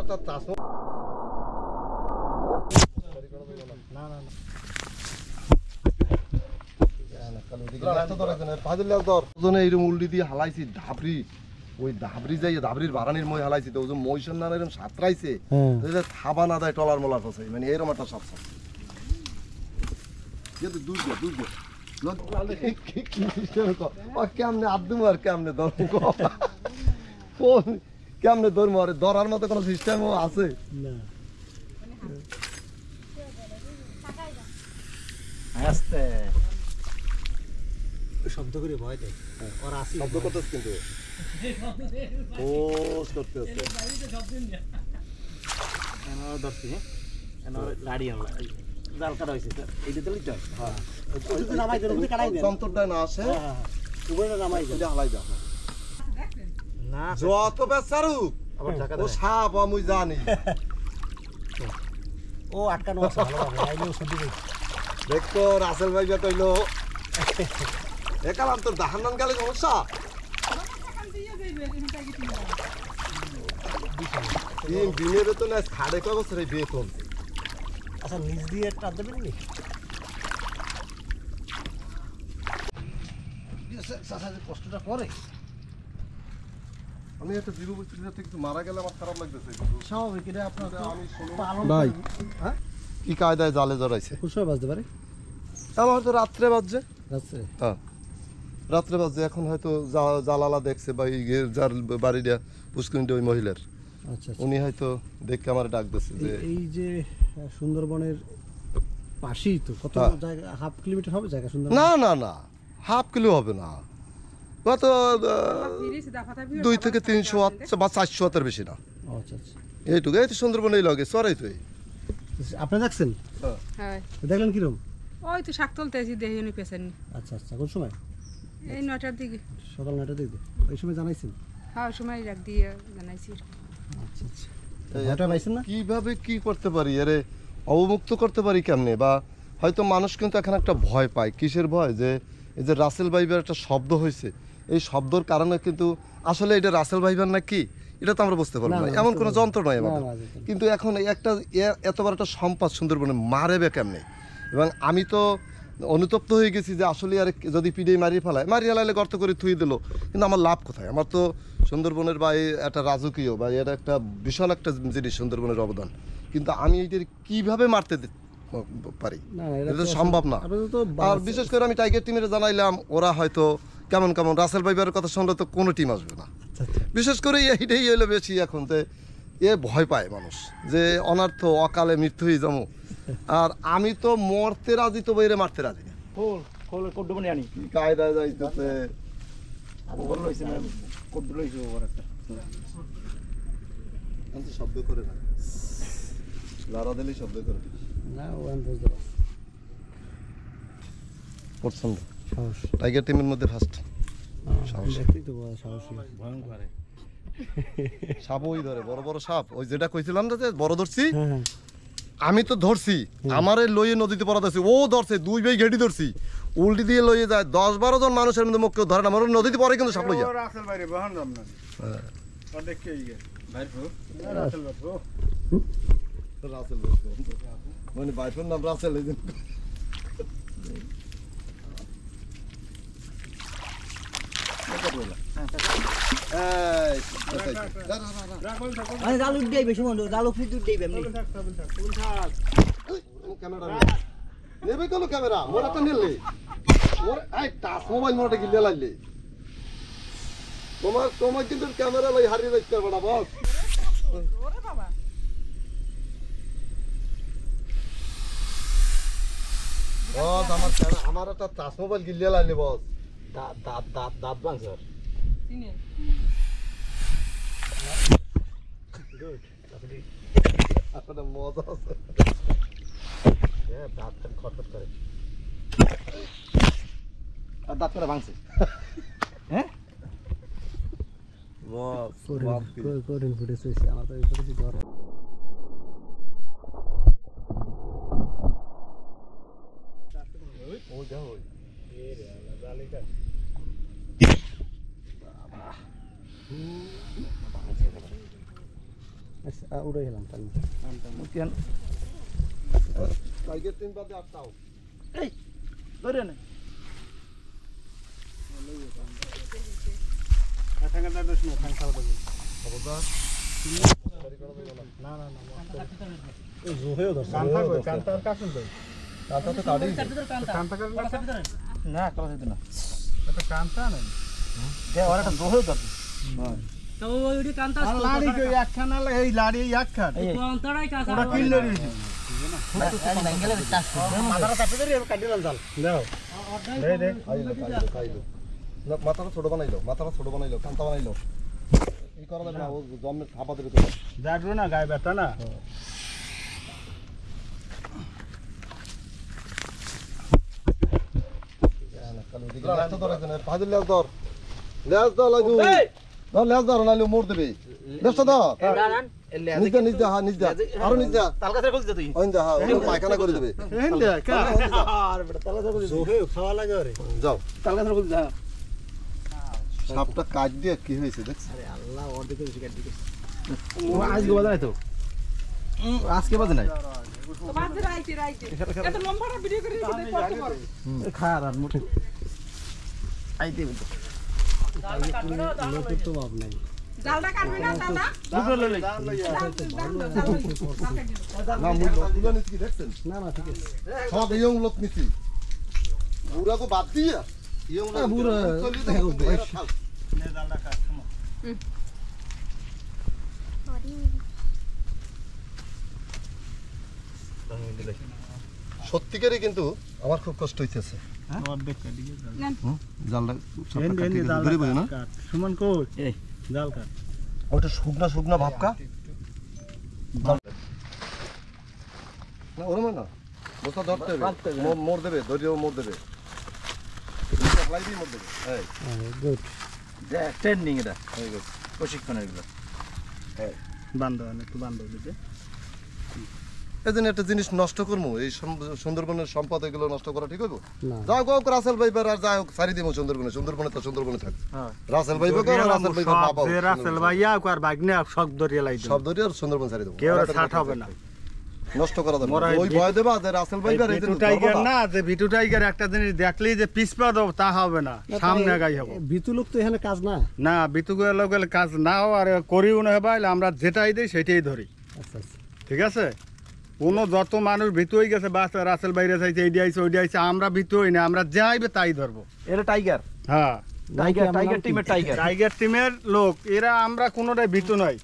একটা চাষ উল্টি দিয়ে হালাইছি ধাবরি ওই ধাবরি যাই ধাবরির বারানির মই হালাইছি তো ওই মহিষের নানা এরকম সাঁতরাইছে থাবা না দেয় টলার মলার ফসে মানে এরকম একটা সাপ সাপ দূর কেমনে আদম আর কেমনে ধরবো কেমনে ধরবো আরে ধরার মতো কোনো সিস্টেমও আছে আস্তে শব্দ করে ভয় দেয় ওরা আসি শব্দ করতেছ কিন্তু ও করতেছে ধরছি লাড়ি আমরা জাল কাটা হয়েছে এইটা তো লিটার হ্যাঁ নামাই দেন ওই কাটাই দেন যন্ত্রটা না আসে উপরে নামাই দেন হালাই দাও না যত বেচারু ও সাপ আমি জানি ও আটকানো আছে ভালোভাবে আইলেও সত্যি দেখতো রাসেল ভাই যা কইলো একালাম তোর দাহান গালে সমস্যা তিন দিনের বেতন আজ 5.5 বছরের বেতন আচ্ছা নিজ দিয়ে টান দেবেন নি কষ্টটা করে আমি একটা জিরো বছরের সাথে কিছু মারা গেলে আমার খারাপ লাগতেছে স্বাভাবিক এটা আপনার ভাই হ্যাঁ কি কায়দায় জালে জড়াইছে কোন সময় বাজতে পারে আমার হয়তো রাত্রে বাজছে রাত্রে হ্যাঁ রাত্রে বাজছে এখন হয়তো জালালা দেখছে বা যার বাড়িটা পুষ্করিণটা ওই মহিলার আচ্ছা উনি হয়তো দেখে আমার ডাক দিচ্ছে যে এই যে সুন্দরবনের পাশেই তো কত জায়গা হাফ কিলোমিটার হবে জায়গা সুন্দর না না না হাফ কিলো হবে না কত 2 থেকে 300 বা 400 হাতের বেশি না আচ্ছা আচ্ছা এইটুকু এই তো সুন্দরবনেই লাগে সরাই তো আপনি দেখছেন হ্যাঁ দেখলেন কিরম ওই তো শাক তুলতেছি দেখি উনি পেছেননি আচ্ছা আচ্ছা কোন সময় এই 9টার দিকে সকাল 9টার দিকে ওই সময় জানাইছেন হ্যাঁ ওই সময় রাখ দিয়ে জানাইছি আচ্ছা আচ্ছা এটা পাইছেন না কিভাবে কি করতে পারি আরে অবমুক্ত করতে পারি কেমনে বা হয়তো মানুষ কিন্তু এখন একটা ভয় পায় কিসের ভয় যে এই যে রাসেল ভাইবের একটা শব্দ হয়েছে এই শব্দর কারণে কিন্তু আসলে এটা রাসেল ভাইবার না কি এটা তো আমরা বুঝতে পারবো না এমন কোনো যন্ত্র নয় আমাদের কিন্তু এখন একটা এত বড় একটা সম্পদ সুন্দরবনে মারেবে কেমনে এবং আমি তো অনুতপ্ত হয়ে গেছি যে আসলে আর যদি পিড়ে মারিয়ে ফেলাইলে গর্ত করে থুয়ে দিল কিন্তু আমার লাভ কোথায় আমার তো সুন্দরবনের বা একটা রাজকীয় বা এটা একটা বিশাল একটা জিনিস সুন্দরবনের অবদান কিন্তু আমি এইটার কীভাবে মারতে পারি এটা তো সম্ভব না আর বিশেষ করে আমি টাইগার টিমের জানাইলাম ওরা হয়তো কেমন কেমন রাসেল ভাইবারের কথা শুনলে তো কোনো টিম আসবে না বিশেষ করে এইটাই হলো বেশি এখন তো এ ভয় পায় মানুষ যে অনার্থ অকালে মৃত্যু হয়ে যাবো আর আমি তো মরতে রাজি তো বাইরে মারতে রাজি না কায়দা যাইতেছে শব্দ করে না লারা দিলে শব্দ করে না পছন্দ টাইগার টিমের মধ্যে ফার্স্ট সাপ ওই ধরে বড় বড় সাপ ওই যেটা কইছিলাম না যে বড় ধরছি আমি তো ধরছি আমার লইয়ে নদীতে পড়া ধরছি ও ধরছে 2 ভাই ঘেটি ধরছি উল্টি দিয়ে লইয়ে যায় 10-12 জন মানুষের মধ্যে মুখ কেউ ধরে না আমার নদীতে পড়ে কিন্তু সাপ লইয়া মানে বাইফোন নাম রাসেল জাল উঠে বেশি মনে জাল উঠে উঠে এমনি নেবে কেন ক্যামেরা মোরা তো নিলে মোর এই টাচ মোবাইল মোটা গিলে লাইলে তোমার কিন্তু ক্যামেরা লাই হারিয়ে যাচ্ছে বড় বস ওরে বাবা বস আমার একটা টাচ মোবাইল গিলে লাইলে বস দাঁত ভাঙছে চিনি গুড আপনার মজা আছে দাঁত খটখট করে আর দাঁত করে ভাঙছে হ্যাঁ কোডিং ফুটেজ হয়েছে আমার তো এই ফুটেজ ধর ও যাও এ রে জালিটা উড়ে গেলাম তাহলে টাইগার টিম বাদে আটটাও এই ধরে নে খবরদার জোহেও ধরছে কান্তার কাছে তো কাঁটা তো কাটেই কান্তা কাছে না কলা দিতে না এটা কান্তা না দে ওরা একটা দোহে ধরছে তো ওইডি কান্তা আর লাড়ি কই একখান আলে এই লাড়ি একখান কোনটাই কাঁচা ওটা কিনলে দিছি নাঙ্গেলে চাষ মাথাটা চাপে ধরে কাটি লাল জাল দাও দে দে খাইলো না মাথাটা ছোট বানাইলো কান্তা বানাইলো এই করা যাবে না ও জন্মের খাপা দেবে তো যাবে না গায়ে ব্যথা না লেজ ধর লাগু ধর লেজ ধর নাইলে মোড় দেবে লেজটা ধর নিজে নিজে হ্যাঁ নিজে আরো নিজে তালগাছের কল দে তুই ওই যা হ্যাঁ পায়খানা করে দেবে হেন্দে কা আর বেটা তালগাছের কল দে জোহে খাওয়া লাগে রে যাও তালগাছের কল দে সাপটা কাট দিয়ে কি হয়েছে দেখছ আরে আল্লাহ ওর দিকে বেশি কাটি দিকে আজকে বাজে নাই তো আজকে বাজে নাই তো বাদে রাইতে এত লম্বাটা ভিডিও করে রেখে দে কত বড় খা আর মুঠে আইতে লোকের তো ভাব নাই জালটা কাটবি না জালটা দুটো লই না মুই তুলে নিছি কি দেখছেন না না ঠিক আছে সব ইয়ং লোক নিছি বুড়া তো বাদ দিয়া ইয়ং লোক বুড়া নে জালটা কাট সত্যিকারই কিন্তু আমার খুব কষ্ট হইতেছে অর্ধেক কাটিয়ে জালটা হেন্দে হেন্দে ধরে বই না কাট সুমন কই এই জাল কাট ওটা শুকনা শুকনা ভাবকা না ওরম না বসা ধরতে কাটতে হবে হবে। মোড় দেবে ধরিও মোড় দেবে লাই দিয়ে মোড় দেবে এই গুড যে ট্রেনিং এটা হয়ে গেছে প্রশিক্ষণ এগুলো বান্ধব একটু বান্ধব দিতে এদিন একটা জিনিস নষ্ট করবো এই সুন্দরবনের সম্পদ এগুলো নষ্ট করা ঠিক হইব না যাই হোক রাসেল ভাইবার আর যাই হোক সারি দিব সুন্দরবনে তো সুন্দরবনে থাক হ্যাঁ রাসেল ভাইবার রাসেল ভাইবার বাবা রাসেল ভাইয়া আর বাগনে সব ধরিয়ে লাই সব ধরে আর সুন্দরবন সারি দেবো কেউ ছাট হবে না নষ্ট করা যাবে মোরা না। ওই ভয় দেবা যে রাসেল ভাইবার এই ভিটু যে টাইগার না যে ভিটু টাইগার একটা জিনিস দেখলেই যে পিছপা দেবো তা হবে না সামনে গাই হবো ভিতু লোক তো এখানে কাজ না না ভিতু গেলে কাজ না আর করিও না হবে আমরা যেটাই দিই সেটাই ধরি আচ্ছা আচ্ছা ঠিক আছে কোনো যত মানুষ ভিতু হয়ে গেছে বাস রাসেল বাইরে চাইছে এইডি আইছে ওইডি আইছে আমরা ভিতু হই না আমরা যাইবে তাই ধরবো এটা টাইগার হ্যাঁ টাইগার টিমের টাইগার টাইগার টিমের লোক এরা আমরা কোনোটাই ভিতু নয়